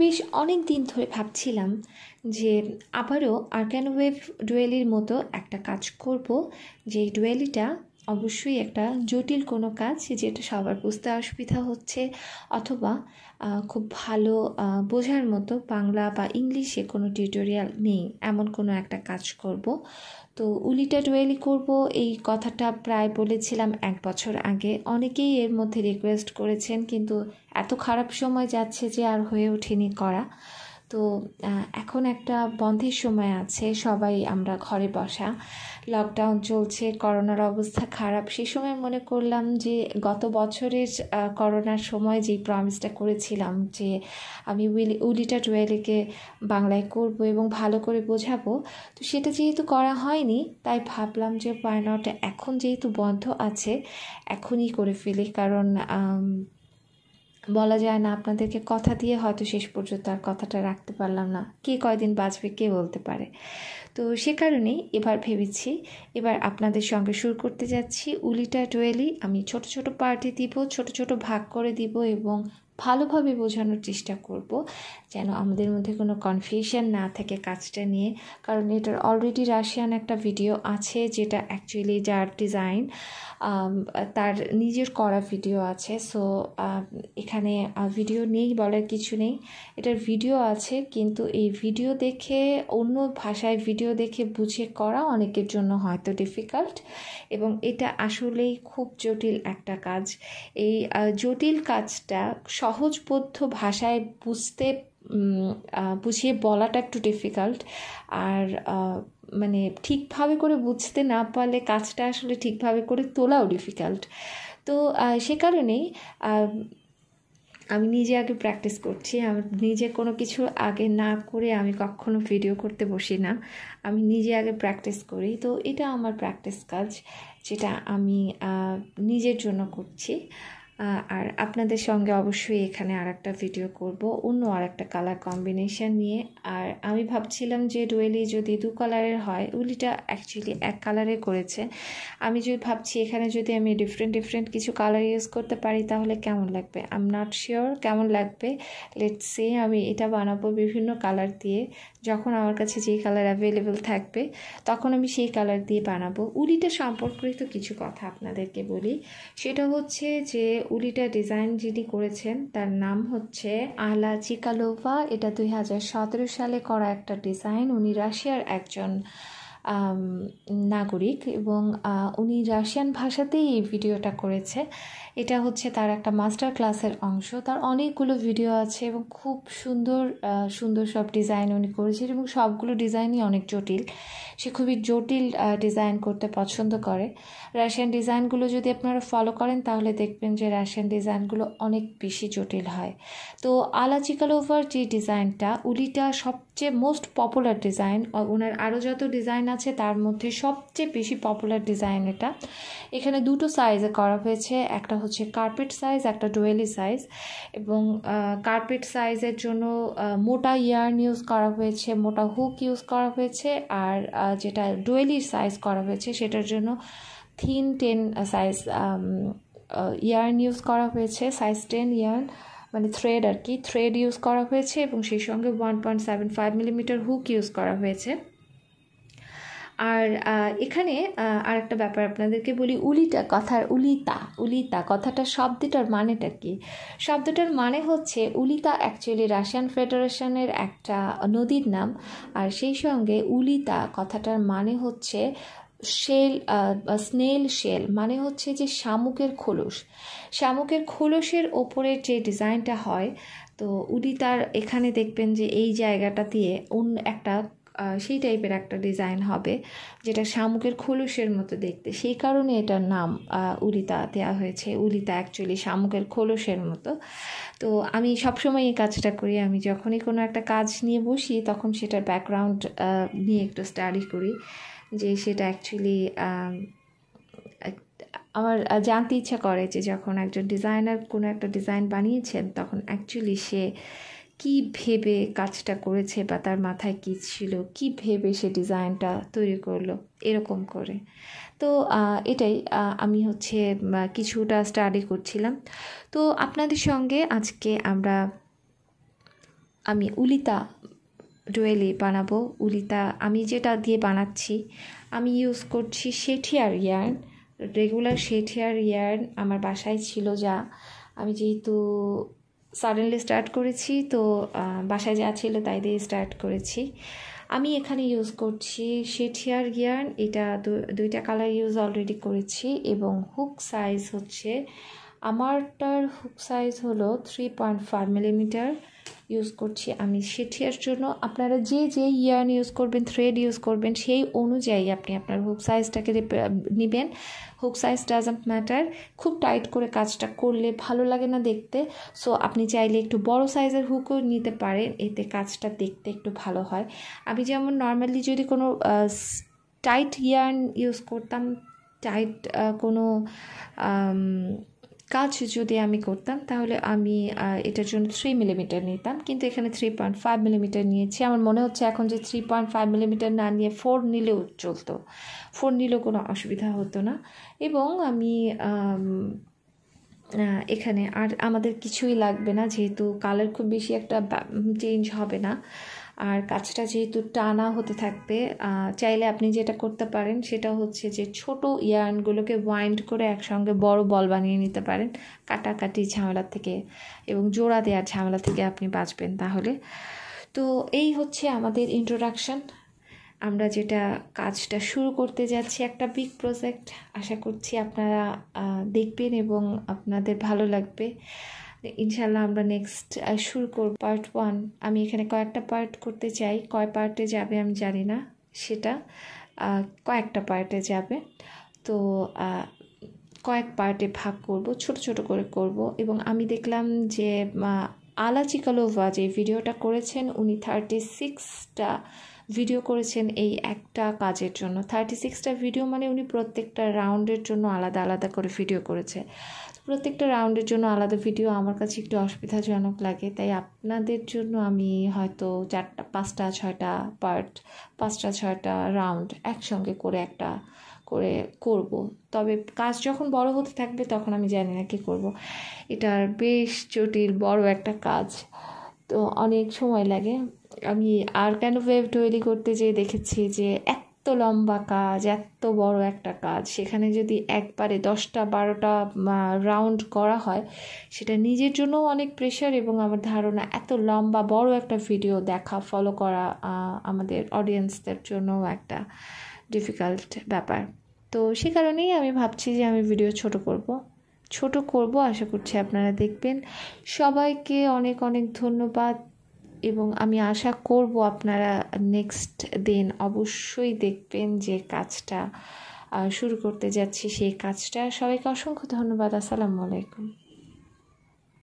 বেশ অনেক দিন ধরে ভাবছিলাম যে আবারও আর্গানোওয়েভ ডুয়েলির মতো একটা কাজ করব, যে ডুয়েলিটা অবশ্যই একটা জটিল কোনো কাজ যেটা সবার বুঝতে অসুবিধা হচ্ছে, অথবা খুব ভালো বোঝার মতো বাংলা বা ইংলিশে কোনো টিউটোরিয়াল নেই এমন কোনো একটা কাজ করব। তো উলিটা ডুয়েলি করব এই কথাটা প্রায় বলেছিলাম 1 বছর আগে। অনেকেই এর মধ্যে রিকোয়েস্ট করেছেন, কিন্তু এত খারাপ সময় যাচ্ছে যে আর হয়ে ওঠেনি করা। তো এখন একটা বন্ধের সময় আছে, সবাই আমরা ঘরে বসা, লকডাউন চলছে, করোনার অবস্থা খারাপ। সেই সময় মনে করলাম যে গত বছরের করোনার সময় যেই প্রমিসটা করেছিলাম যে আমি উলিটা ডুয়েলিকে বাংলায় করব এবং ভালো করে বোঝাবো, তো সেটা যেহেতু করা হয়নি তাই ভাবলাম যে why not এখন যেহেতু বন্ধ আছে এখনই করে ফেলি। কারণ বলা যায় না, আপনাদেরকে কথা দিয়ে হয়তো শেষ পর্যন্ত আর কথাটা রাখতে পারলাম না, কে কয়দিন বাঁচবে কে বলতে পারে। তো সে কারণেই এবার ভেবেছি এবার আপনাদের সঙ্গে শুরু করতে যাচ্ছি উলিটা ডুয়েলি। আমি ছোট ছোট পার্টে দিব, ছোট ছোট ভাগ করে দিব এবং ভালোভাবে বোঝানোর চেষ্টা করব যেন আমাদের মধ্যে কোনো কনফিউশন না থাকে কাজটা নিয়ে। কারণ এটার অলরেডি রাশিয়ান একটা ভিডিও আছে, যেটা অ্যাকচুয়ালি যার ডিজাইন তার নিজের করা ভিডিও আছে। সো এখানে ভিডিও নেই বলার কিছু নেই, এটার ভিডিও আছে, কিন্তু এই ভিডিও দেখে অন্য ভাষায় ভিডিও দেখে বুঝে করা অনেকের জন্য হয়তো ডিফিকাল্ট, এবং এটা আসলেই খুব জটিল একটা কাজ। এই জটিল কাজটা সহজবোধ্য ভাষায় বুঝিয়ে বলাটা একটু ডিফিকাল্ট, আর মানে ঠিকভাবে করে বুঝতে না পারলে কাজটা আসলে ঠিকভাবে করে তোলাও ডিফিকাল্ট। তো সে কারণেই আমি নিজে আগে প্র্যাকটিস করছি। আমি নিজে কোনো কিছু আগে না করে আমি কখনো ভিডিও করতে বসি না, আমি নিজে আগে প্র্যাকটিস করি। তো এটা আমার প্র্যাকটিস কাজ, যেটা আমি নিজের জন্য করছি। আর আপনাদের সঙ্গে অবশ্যই এখানে আরেকটা ভিডিও করব অন্য আরেকটা কালার কম্বিনেশন নিয়ে। আর আমি ভাবছিলাম যে ডুয়েলি যদি 2 কালারের হয়, উলিটা অ্যাকচুয়ালি 1 কালারে করেছে, আমি যদি ভাবছি এখানে যদি আমি ডিফারেন্ট কিছু কালার ইউজ করতে পারি তাহলে কেমন লাগবে। আই এম নট শিওর কেমন লাগবে, লেটস সি। আমি এটা বানাবো বিভিন্ন কালার দিয়ে, যখন আমার কাছে যেই কালার অ্যাভেলেবেল থাকবে তখন আমি সেই কালার দিয়ে বানাবো। উলিটা সম্পর্কিত কিছু কথা আপনাদেরকে বলি, সেটা হচ্ছে যে উলিটা ডিজাইন যিনি করেছেন তার নাম হচ্ছে আলা চিকালোভা। এটা 2017 সালে করা একটা ডিজাইন। উনি রাশিয়ার একজন নাগরিক এবং উনি রাশিয়ান ভাষাতেই এই ভিডিওটা করেছে। এটা হচ্ছে তার একটা মাস্টার ক্লাসের অংশ। তার অনেকগুলো ভিডিও আছে এবং খুব সুন্দর সুন্দর সব ডিজাইন উনি করেছেন, এবং সবগুলো ডিজাইনই অনেক জটিল। সে খুবই জটিল ডিজাইন করতে পছন্দ করে। রাশিয়ান ডিজাইনগুলো যদি আপনারা ফলো করেন তাহলে দেখবেন যে রাশিয়ান ডিজাইনগুলো অনেক বেশি জটিল হয়। তো আলা চিকালোভার যে ডিজাইনটা, উলিটা সবচেয়ে মোস্ট পপুলার ডিজাইন। ওনার আরও যত ডিজাইন আছে তার মধ্যে সবচেয়ে বেশি পপুলার ডিজাইন এটা। এখানে 2টো সাইজে করা হয়েছে, একটা হচ্ছে কার্পেট সাইজ, একটা ডুয়েলি সাইজ। এবং কার্পেট সাইজের জন্য মোটা ইয়ার্ন ইউজ করা হয়েছে, মোটা হুক ইউজ করা হয়েছে। আর যেটা ডুয়েলি সাইজ করা হয়েছে সেটার জন্য থিন 10 সাইজ ইয়ার্ন ইউজ করা হয়েছে, সাইজ 10 ইয়ার্ন, মানে থ্রেড আর কি, থ্রেড ইউজ করা হয়েছে, এবং সেই সঙ্গে 1.75 মিলিমিটার হুক ইউজ করা হয়েছে। আর এখানে আরেকটা ব্যাপার আপনাদেরকে বলি, উলিটা কথার উলিতা কথাটার শব্দটার মানেটা কি? শব্দটার মানে হচ্ছে উলিতা অ্যাকচুয়ালি রাশিয়ান ফেডারেশনের একটা নদীর নাম। আর সেই সঙ্গে উলিতা কথাটার মানে হচ্ছে শেল, স্নেল শেল, মানে হচ্ছে যে শামুকের খোলস। শামুকের খোলসের ওপরের যে ডিজাইনটা হয়, তো উলিতার এখানে দেখবেন যে এই জায়গাটা দিয়ে অন্য একটা সেই টাইপের একটা ডিজাইন হবে, যেটা শামুকের খোলসের মতো দেখতে। সেই কারণে এটার নাম উলিতা দেওয়া হয়েছে। উলিতা অ্যাকচুয়ালি শামুকের খোলসের মতো। তো আমি সবসময় এই কাজটা করি, আমি যখনই কোনো একটা কাজ নিয়ে বসি তখন সেটার ব্যাকগ্রাউন্ড নিয়ে একটু স্টাডি করি, যে সেটা অ্যাকচুয়ালি আমার জানতে ইচ্ছা করে যে যখন একজন ডিজাইনার কোনো একটা ডিজাইন বানিয়েছেন তখন অ্যাকচুয়ালি সে কী ভেবে কাজটা করেছে, বা তার মাথায় কী ছিল, কী ভেবে সে ডিজাইনটা তৈরি করলো, এরকম করে। তো এটাই আমি হচ্ছে কিছুটা স্টাডি করছিলাম। তো আপনাদের সঙ্গে আজকে আমরা আমি উলিতা ডোয়েলি বানাবো। উলিতা আমি যেটা দিয়ে বানাচ্ছি, আমি ইউজ করছি শেঠিয়ার ইয়ার্ন, রেগুলার শেঠিয়ার ইয়ার্ন আমার বাসায় ছিল, যা আমি যেহেতু সাডেনলি স্টার্ট করেছি, তো বাসায় যা ছিল তাই দিয়ে স্টার্ট করেছি। আমি এখানে ইউজ করছি শেঠিয়ার ইয়ার্ন, এটা দুইটা কালার ইউজ অলরেডি করেছি, এবং হুক সাইজ হচ্ছে আমারটার হুক সাইজ হলো 3.5 মিলিমিটার ইউজ করছি আমি শেঠিয়ার জন্য। আপনারা যে ইয়ার্ন ইউজ করবেন, থ্রেড ইউজ করবেন, সেই অনুযায়ী আপনি আপনার হুক সাইজটাকে নেবেন। হুক সাইজ ডাজন্ট ম্যাটার, খুব টাইট করে কাজটা করলে ভালো লাগে না দেখতে। সো আপনি চাইলে একটু বড় সাইজের হুকও নিতে পারেন, এতে কাজটা দেখতে একটু ভালো হয়। আমি যেমন নর্মালি যদি কোনো টাইট ইয়ার্ন ইউজ করতাম, টাইট কোনো কাজ যদি আমি করতাম, তাহলে আমি এটার জন্য 3 মিলিমিটার নিতাম, কিন্তু এখানে 3.5 মিলিমিটার নিয়েছি। আমার মনে হচ্ছে এখন যে 3.5 মিলিমিটার না নিয়ে 4 নিলেও চলতো, 4 নিলেও কোনো অসুবিধা হতো না। এবং আমি এখানে আর আমাদের কিছুই লাগবে না, যেহেতু কালার খুব বেশি একটা চেঞ্জ হবে না, আর কাজটা যেহেতু টানা হতে থাকবে। চাইলে আপনি যেটা করতে পারেন সেটা হচ্ছে যে ছোট ইয়ার্নগুলোকে ওয়াইন্ড করে একসঙ্গে বড় বল বানিয়ে নিতে পারেন, কাটাকাটি ঝামেলা থেকে এবং জোড়া দেওয়ার ঝামেলা থেকে আপনি বাঁচবেন তাহলে। তো এই হচ্ছে আমাদের ইন্ট্রোডাকশন। আমরা যেটা কাজটা শুরু করতে যাচ্ছি, একটা বিগ প্রজেক্ট, আশা করছি আপনারা দেখবেন এবং আপনাদের ভালো লাগবে। ইনশাল্লাহ আমরা নেক্সট শুরু করব পার্ট 1। আমি এখানে কয়েকটা পার্ট করতে চাই, কয় পার্টে যাবে আমি জানি না, সেটা কয়েকটা পার্টে যাবে। তো কয়েক পার্টে ভাগ করব, ছোট ছোট করে করব। এবং আমি দেখলাম যে আলা চিকালোভা যে ভিডিওটা করেছেন, উনি 36টা ভিডিও করেছেন এই একটা কাজের জন্য। 36টা ভিডিও মানে উনি প্রত্যেকটা রাউন্ডের জন্য আলাদা আলাদা করে ভিডিও করেছে। প্রত্যেকটা রাউন্ডের জন্য আলাদা ভিডিও আমার কাছে একটু অসুবিধাজনক লাগে, তাই আপনাদের জন্য আমি হয়তো 4টা 5টা 6টা পার্ট, 5টা 6টা রাউন্ড একসঙ্গে করে একটা করে করব। তবে কাজ যখন বড় হতে থাকবে তখন আমি জানি না কী করব। এটার বেশ জটিল বড় একটা কাজ, তো অনেক সময় লাগে। আমি আর কেন ওয়েভ তৈরি করতে যেয়ে দেখেছি যে এত লম্বা কাজ, এত বড় একটা কাজ, সেখানে যদি একবারে 10টা 12টা রাউন্ড করা হয়, সেটা নিজের জন্যও অনেক প্রেশার, এবং আমার ধারণা এত লম্বা বড় একটা ভিডিও দেখা ফলো করা আমাদের অডিয়েন্সদের জন্যও একটা ডিফিকাল্ট ব্যাপার। তো সে কারণেই আমি ভাবছি যে আমি ভিডিও ছোট করব। আশা করছি আপনারা দেখবেন। সবাইকে অনেক অনেক ধন্যবাদ, এবং আমি আশা করব আপনারা নেক্সট দিন অবশ্যই দেখবেন যে কাজটা শুরু করতে যাচ্ছি, সেই কাজটা। সবাইকে অসংখ্য ধন্যবাদ। আসসালামু আলাইকুম।